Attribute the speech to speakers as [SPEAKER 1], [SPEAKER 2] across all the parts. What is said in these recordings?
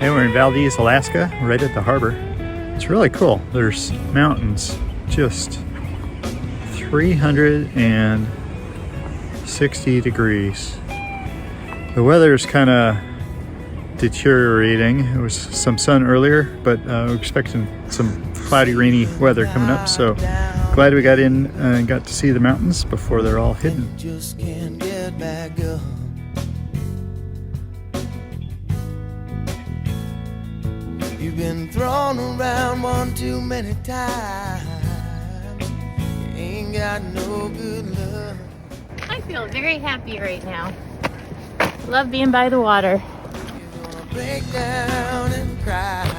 [SPEAKER 1] And we're in Valdez, Alaska, right at the harbor. It's really cool. There's mountains just 360 degrees. The weather's kind of deteriorating. There was some sun earlier, but we're expecting some cloudy, rainy weather coming up. So glad we got in and got to see the mountains before they're all hidden.
[SPEAKER 2] Just can't get back up. You've been thrown around one too many times. You ain't got no good luck.
[SPEAKER 3] I feel very happy right now. Love being by the water.
[SPEAKER 2] You're gonna break down and cry.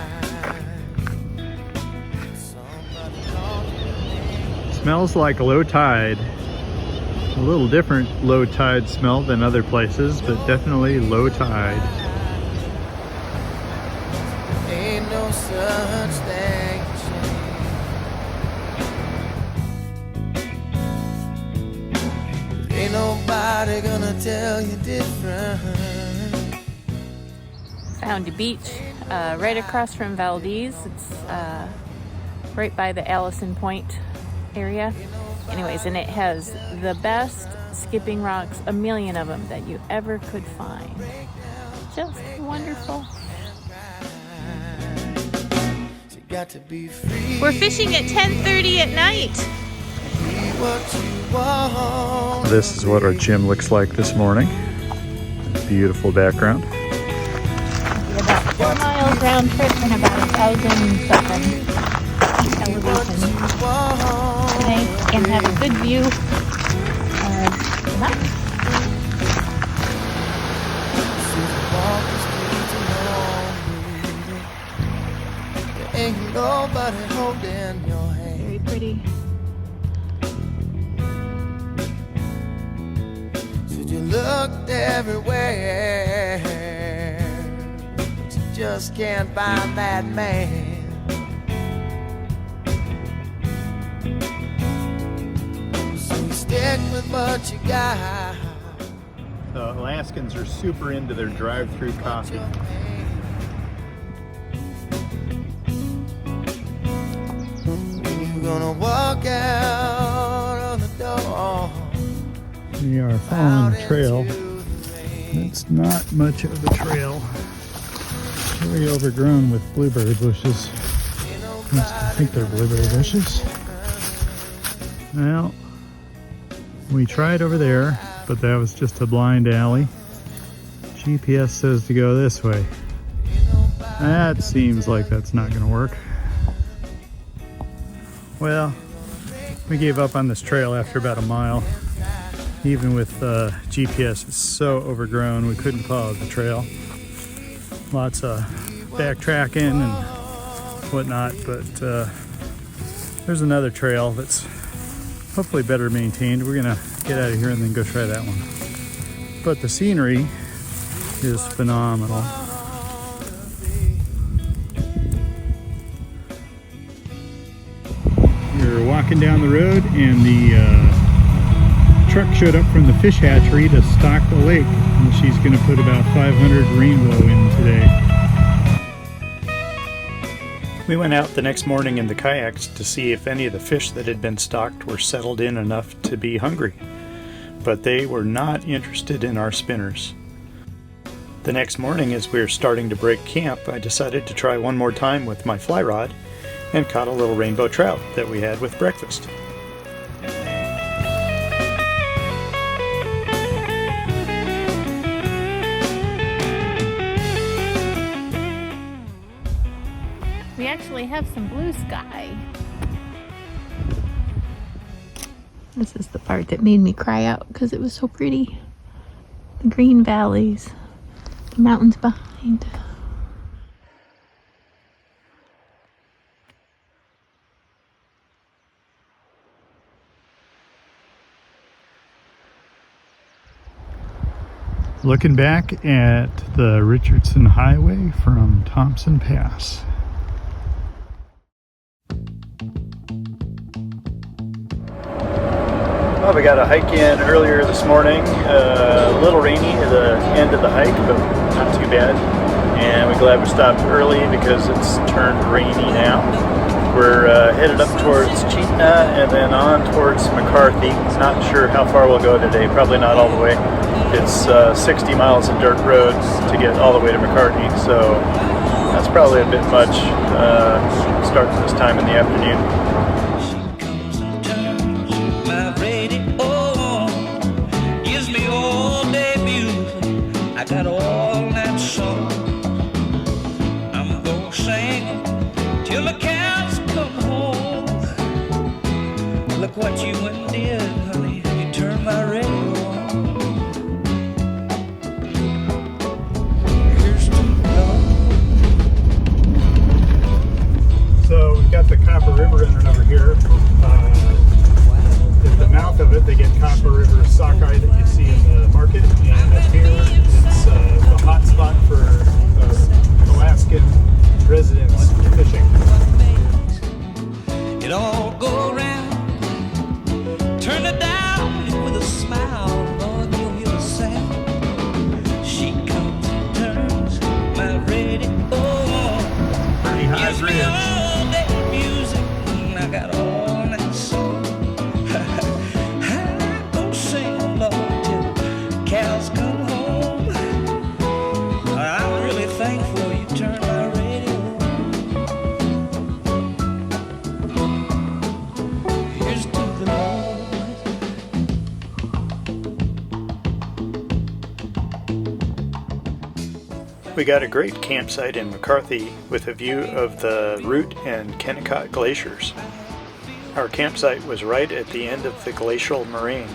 [SPEAKER 2] Somebody called your name.
[SPEAKER 1] Smells like low tide. A little different low tide smell than other places, but definitely low tide.
[SPEAKER 2] Ain't no such thing as shame. Ain't nobody gonna tell you different.
[SPEAKER 3] Found a beach right across from Valdez. It's right by the Allison Point area. Anyways, and it has the best skipping rocks, a million of them, that you ever could find. Just wonderful.
[SPEAKER 2] Got to be free.
[SPEAKER 3] We're fishing at 10:30 at night.
[SPEAKER 1] This is what our gym looks like this morning. Beautiful background.
[SPEAKER 3] About 4 miles round trip and about 1,000 something elevation today, and have a good view of the mountain.
[SPEAKER 2] Ain't nobody holding your hand.
[SPEAKER 3] Very pretty.
[SPEAKER 2] Said you looked everywhere, but you just can't find that man. So you stick with what you got.
[SPEAKER 1] The Alaskans are super into their drive-through coffee.
[SPEAKER 2] Gonna walk out of the door.
[SPEAKER 1] We are following a trail. It's not much of a trail. Very overgrown with blueberry bushes. At least I think they're blueberry bushes. Well, we tried over there, but that was just a blind alley. GPS says to go this way. That seems like that's not going to work. Well, we gave up on this trail after about a mile. Even with GPS, it's so overgrown we couldn't follow the trail. Lots of backtracking and whatnot, but there's another trail that's hopefully better maintained. We're gonna get out of here and then go try that one. But the scenery is phenomenal. We're walking down the road and the truck showed up from the fish hatchery to stock the lake, and she's going to put about 500 rainbow in today. We went out the next morning in the kayaks to see if any of the fish that had been stocked were settled in enough to be hungry, but they were not interested in our spinners. The next morning, as we were starting to break camp, I decided to try one more time with my fly rod and caught a little rainbow trout that we had with breakfast.
[SPEAKER 3] We actually have some blue sky. This is the part that made me cry out because it was so pretty. The green valleys, the mountains behind.
[SPEAKER 1] Looking back at the Richardson Highway from Thompson Pass. Well, we got a hike in earlier this morning. A little rainy at the end of the hike, but not too bad. and we're glad we stopped early because it's turned rainy now. We're headed up towards Cheetna and then on towards McCarthy. Not sure how far we'll go today, probably not all the way. It's 60 miles of dirt road to get all the way to McCarthy, so that's probably a bit much starting this time in the afternoon.
[SPEAKER 4] I got all that song. I'm gonna sing till the cows come home. Look what you went did, honey. You turned my radio on. Here's to love.
[SPEAKER 1] So we've got the Copper River running over here. At the mouth of it, they get Copper River sockeye that you see in the market, and up here it's the hot spot for Alaskan residents fishing.
[SPEAKER 4] It all go around, turn it down with a smile, Lord, you'll hear the sound. She comes and turns my radio on.
[SPEAKER 1] Pretty high
[SPEAKER 4] Gives me
[SPEAKER 1] bridge.
[SPEAKER 4] all that music, and I got all that song. I go sing along till cows come home. I'm really thankful you turned my radio on. Here's to the Lord.
[SPEAKER 1] We got a great campsite in McCarthy with a view of the Root and Kennicott glaciers. Our campsite was right at the end of the glacial moraine.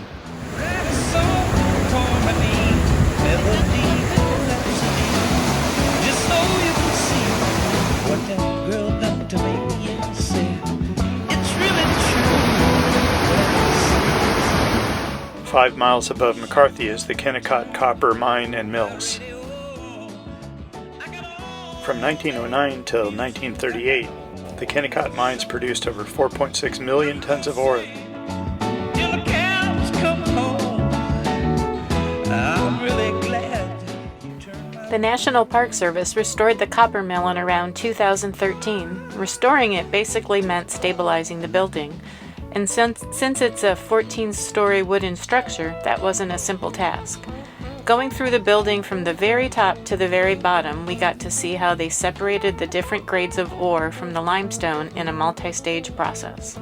[SPEAKER 4] Just so you can see what that girl done to me and say it's really true.
[SPEAKER 1] 5 miles above McCarthy is the Kennicott Copper Mine and Mills. From 1909 till 1938, the Kennicott mines produced over 4.6 million tons of ore.
[SPEAKER 4] Till the cows come home, I'm really glad you turned my
[SPEAKER 3] The National Park Service restored the copper mill in around 2013. Restoring it basically meant stabilizing the building. And since it's a 14-story wooden structure, that wasn't a simple task. Going through the building from the very top to the very bottom, we got to see how they separated the different grades of ore from the limestone in a multi-stage process.